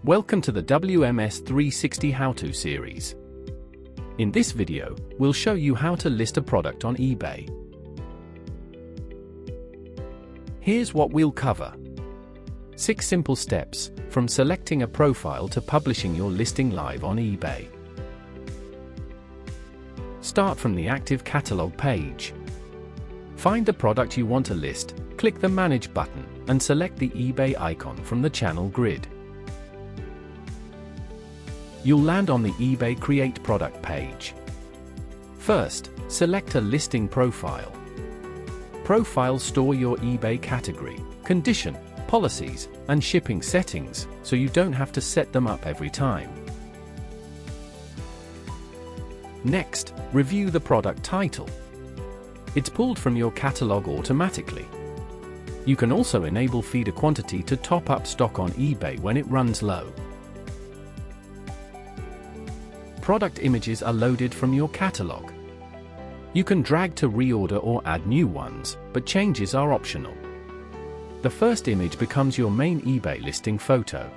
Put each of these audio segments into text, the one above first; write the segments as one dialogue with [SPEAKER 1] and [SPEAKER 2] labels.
[SPEAKER 1] Welcome to the WMS360 How-To series. In this video, we'll show you how to list a product on eBay. Here's what we'll cover. 6 simple steps, from selecting a profile to publishing your listing live on eBay. Start from the Active Catalogue page. Find the product you want to list, click the Manage button, and select the eBay icon from the channel grid. You'll land on the eBay Create Product page. First, select a listing profile. Profiles store your eBay category, condition, policies, and shipping settings, so you don't have to set them up every time. Next, review the product title. It's pulled from your catalog automatically. You can also enable feeder quantity to top up stock on eBay when it runs low. Product images are loaded from your catalog. You can drag to reorder or add new ones, but changes are optional. The first image becomes your main eBay listing photo.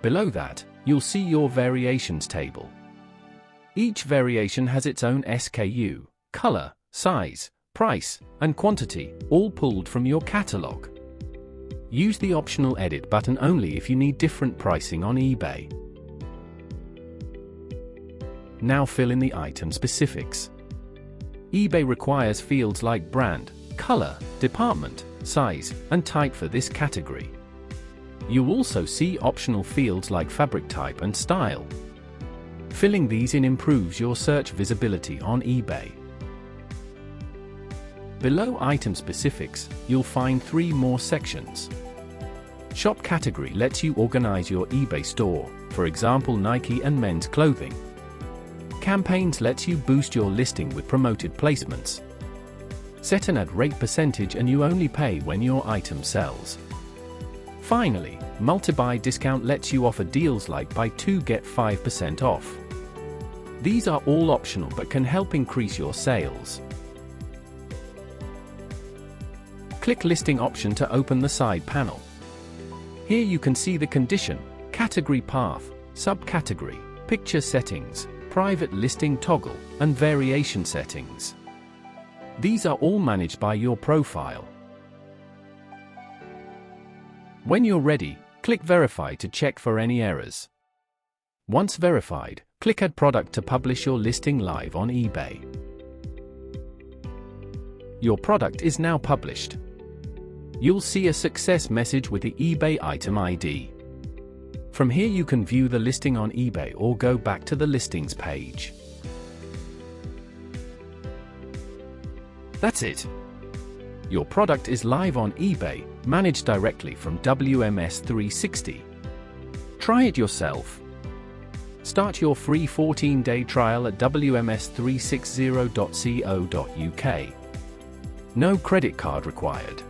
[SPEAKER 1] Below that, you'll see your variations table. Each variation has its own SKU, color, size, price, and quantity, all pulled from your catalog. Use the optional edit button only if you need different pricing on eBay. Now fill in the item specifics. eBay requires fields like brand, color, department, size, and type for this category. You'll also see optional fields like fabric type and style. Filling these in improves your search visibility on eBay. Below item specifics, you'll find 3 more sections. Shop category lets you organize your eBay store, for example Nike and men's clothing. Campaigns lets you boost your listing with promoted placements. Set an ad rate percentage and you only pay when your item sells. Finally, multi-buy discount lets you offer deals like buy 2 get 5% off. These are all optional but can help increase your sales. Click Listing option to open the side panel. Here you can see the condition, category path, subcategory, picture settings, private listing toggle, and variation settings. These are all managed by your profile. When you're ready, click Verify to check for any errors. Once verified, click Add Product to publish your listing live on eBay. Your product is now published. You'll see a success message with the eBay item ID. From here you can view the listing on eBay or go back to the listings page. That's it. Your product is live on eBay, managed directly from WMS360. Try it yourself. Start your free 14-day trial at WMS360.co.uk. No credit card required.